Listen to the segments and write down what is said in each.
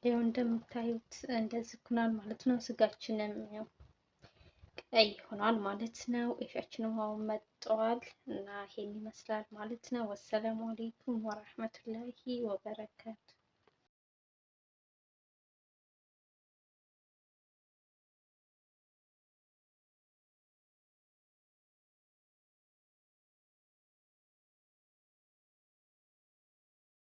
ያው እንደምታዩት እንደዚህ ኩናል ማለት ነው። ስጋችንም ያው ቀይ ሆኗል ማለት ነው። እሻችንም አሁን መጥቷል እና ይሄን ይመስላል ማለት ነው። ወሰላሙ አለይኩም ወራህመቱላሂ ወበረካቱ።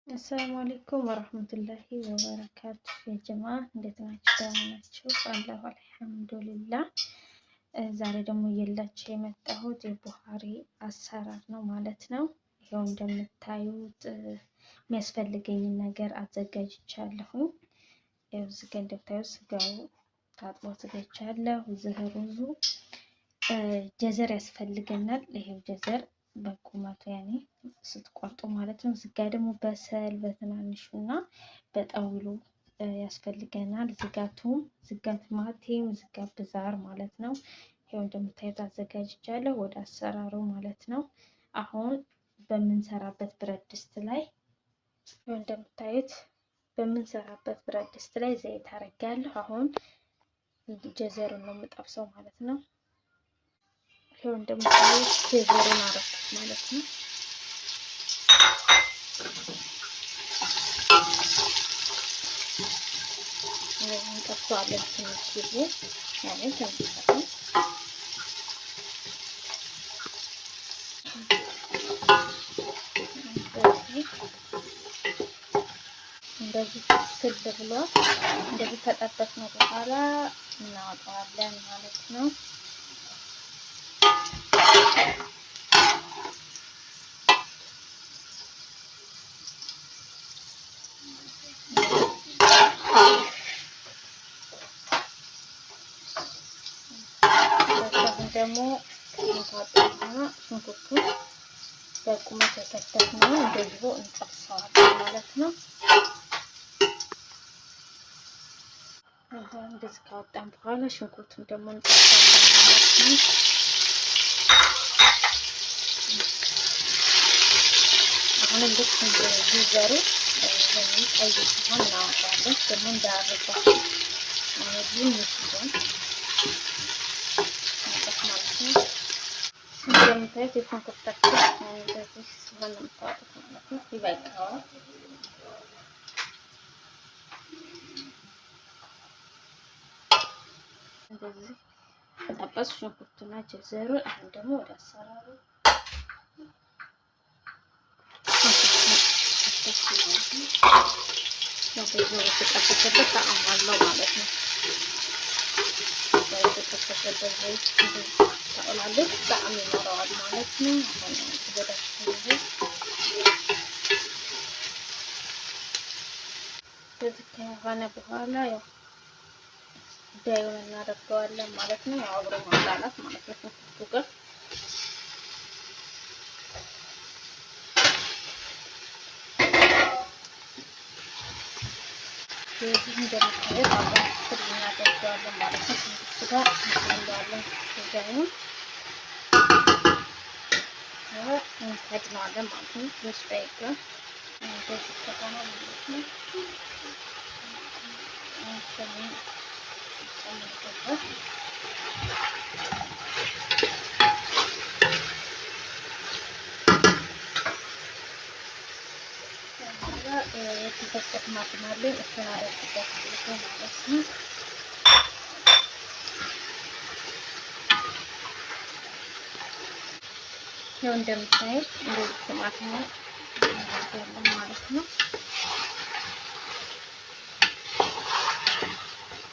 አሰላሙ አለይኩም ወራህመቱላሂ ወበረካቱ። የጀማ እንዴት ናችሁ? ደህና ናችሁ? አላሁ አልሐምዱሊላህ። ዛሬ ደግሞ እየላችሁ የመጣሁት የቡኻሪ አሰራር ነው ማለት ነው። ይኸው እንደምታዩት የሚያስፈልገኝን ነገር አዘጋጅቻለሁ። ያው እዚህ ጋር እንደምታዩት ስጋው ታጥቦ አዘጋጅቻለሁ። እዚህ ሩዙ ጀዘር ያስፈልገናል። ይሄው ጀዘር በቁመቱ ያኔ ስትቆርጡ ማለት ነው። እዚህ ጋር ደግሞ በሰል በትናንሹ እና በጠውሉ ያስፈልገናል። ዝጋቱም ዝጋት ማቴም ዝጋ ብዛር ማለት ነው። ይሄው እንደምታዩት አዘጋጅቻለሁ። ወደ አሰራሩ ማለት ነው። አሁን በምንሰራበት ብረት ድስት ላይ ይሄው እንደምታዩት በምንሰራበት ብረት ድስት ላይ ዘይት አረጋለሁ። አሁን ጀዘሩን ነው የምጠብሰው ማለት ነው። ይሄው እንደምታዩት ጀዘሩን አረኩት ማለት ነው። እንጠብሰዋለን ትንሽ ጊዜ ያኔ ተንብሰን እንደዚህ ስል ብሏል። እንደዚህ ከጠበስነው በኋላ እናወጣዋለን ማለት ነው። ደግሞ እንታጠብና ሽንኩርቱን በቁመት የከተፍነው እንደዚህ እንጠብሰዋለን ማለት ነው። እንደዚህ ካወጣን በኋላ ሽንኩርቱን ደግሞ እንጠብሳለን ማለት ነው። አሁን ልክ እንደዚዘሩ ይሄንን ቀይ ሲሆን እናወጣለን። ደግሞ እንዳያርባ አሁን ይስይዘን እንደምታዩት የሽንኩርታችን እንደዚህ ሲሆን ነው የምታወጡት ማለት ነው። ይበቃዋል። እንደዚህ ተጠበሱ ሽንኩርቱና ጀዘሩ። አሁን ደግሞ ወደ አሰራሩ የተጠበሰበት ጣዕም አለው ማለት ነው። የተጠበሰበት ዘይት ታውላለች ጣዕም ይኖረዋል ማለት ነው። አሁን ወዳችን ከዚህ ከሆነ በኋላ ያው ዳዩን እናደርገዋለን ማለት ነው። ያው አብሮ ማላላት ማለት ነው ሽንኩርቱ ጋር ስለዚህ እንደምታዩት አብረን ስር እናደርገዋለን ማለት ነው። ሽንኩርቱ ጋር እንሰራዋለን። ዳዩን እንከድነዋለን ማለት ነው። ትንሽ ደቂቃ እንደዚህ ከሆነ ማለት ነው። የተፈጨ ቲማቲም አለኝ እሱን አደርግበታለሁ ማለት ነው። ያው እንደምታዩት እንደዚህ ቲማቲም እናደርጋለን ማለት ነው።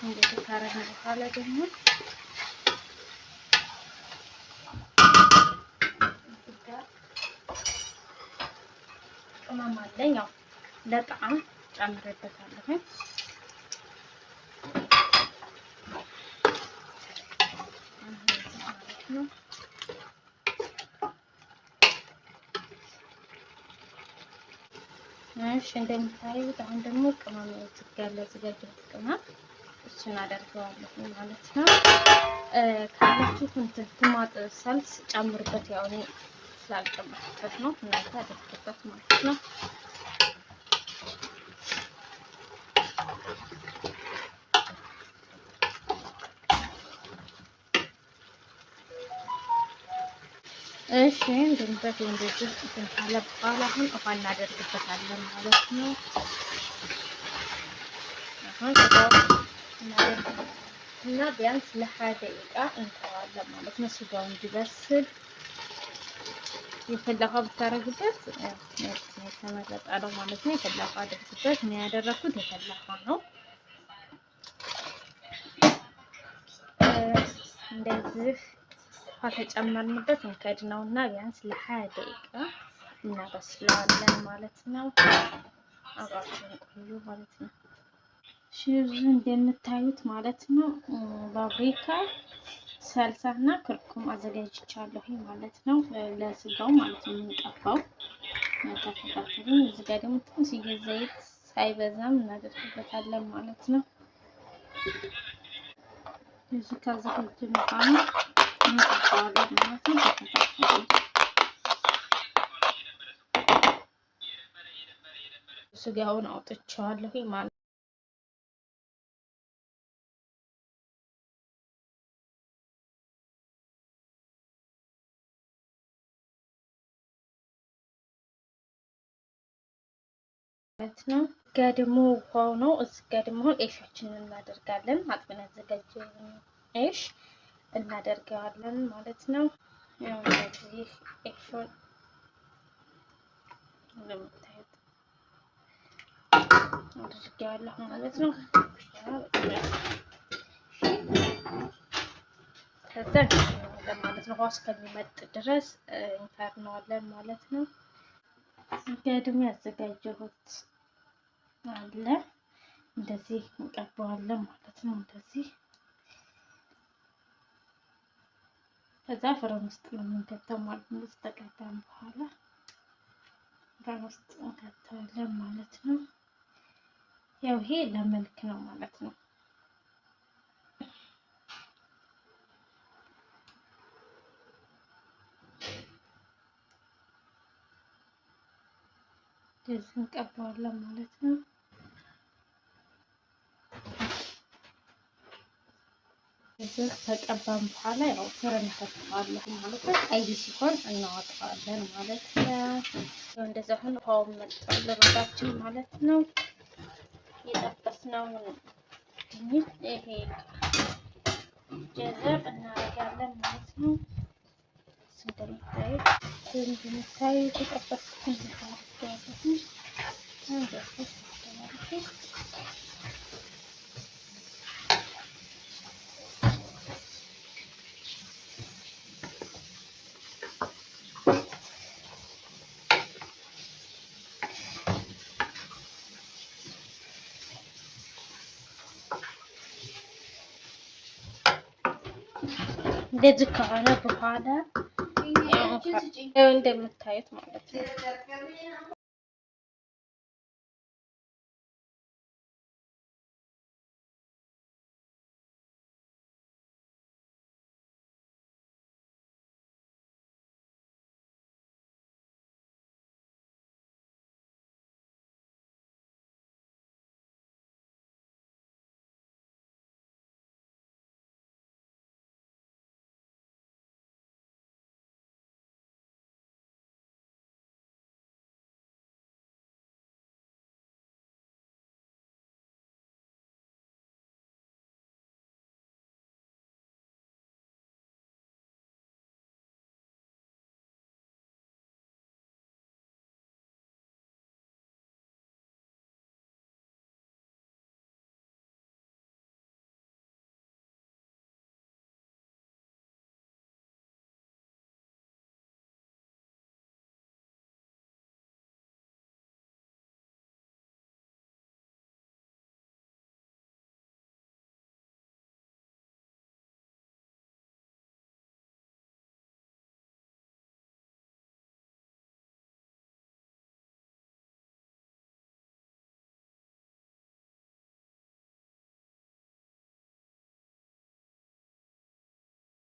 እንደዚህ ካረግን በኋላ ደግሞ ቅመም አለኝ ያው ለጣዕም ጨምሬበታለሁ። እሺ እንደምታዩት አሁን ደግሞ ቅመም ያዘጋጀሁት ቅመም እሱን አደርገዋለሁ ማለት ነው። ካላችሁ እንትን ቶማቶ ሳልስ ጨምሩበት። ያው እኔ ስላልጨመርኩበት ነው፣ እናንተ አድርጉበት ማለት ነው። እሺ እንደምታዩት እንደዚህ ካለ በኋላ አሁን ውሃ እናደርግበታለን ማለት ነው። አሁን ስጋው እና ቢያንስ ለ20 ደቂቃ እንተዋለን ማለት ነው። ስጋው እንዲበስል የፈላ ውሃ ብታረጉበት የተመረጠ ነው ማለት ነው። የፈላ ውሃ አድርጉበት። እኔ ያደረኩት የፈላ ውሃ ነው። እንደዚህ ውሃ ተጨመርንበት እንከድነውና ቢያንስ ለ20 ደቂቃ እናበስለዋለን ማለት ነው። አብራችሁን ቆዩ ማለት ነው። ሽዙ እንደምታዩት ማለት ነው። ፓፕሪካ፣ ሰልሳ እና ክርኩም አዘጋጅቻለሁ ማለት ነው። ለስጋው ማለት ነው የምንቀባው ተከታተሉ። እዚህ ጋር ደግሞ ትንሽዬ ዘይት ሳይበዛም እናደርግበታለን ማለት ነው። እዚህ ካዘጋጀን በኋላ እንቀባዋለን ማለት ነው። ተከታተሉ። ስጋውን አውጥቼዋለሁ ማለት ነው። ጋር ደግሞ ውሃው ነው። እዚህ ጋር ደግሞ ኤሻችንን እናደርጋለን። አጥበን ያዘጋጀነው ኤሽ እናደርገዋለን ማለት ነው። ያው እንደዚህ ኤሹን እንደምታዩት አድርጌዋለሁ ማለት ነው። ከዛ ማለት ነው ውሃ እስከሚመጥ ድረስ እንፈርነዋለን ማለት ነው። ደግሞ ያዘጋጀሁት አለ እንደዚህ እንቀባዋለን ማለት ነው። እንደዚህ ከዛ ፍረን ውስጥ ነው የምንከተው ማለት ነው። ተቀባን በኋላ ፍረን ውስጥ እንከተዋለን ማለት ነው። ያው ይሄ ለመልክ ነው ማለት ነው። እንደዚህ እንቀባዋለን ማለት ነው። እዚህ ተቀባን በኋላ ያው ፍረን እንከተዋለን ማለት ነው። ቀይ ሲሆን እናወጣዋለን ማለት ነው። እንደዛ ሆኖ ውሃውን መጥቷል ሩዛችን ማለት ነው። የጠበስነውን ድንች ይሄ ጀዘር እናደርጋለን ማለት ነው። እንደምታዩት የጠበስኩት እንደዚህ ከሆነ በኋላ እንደምታዩት ማለት ነው።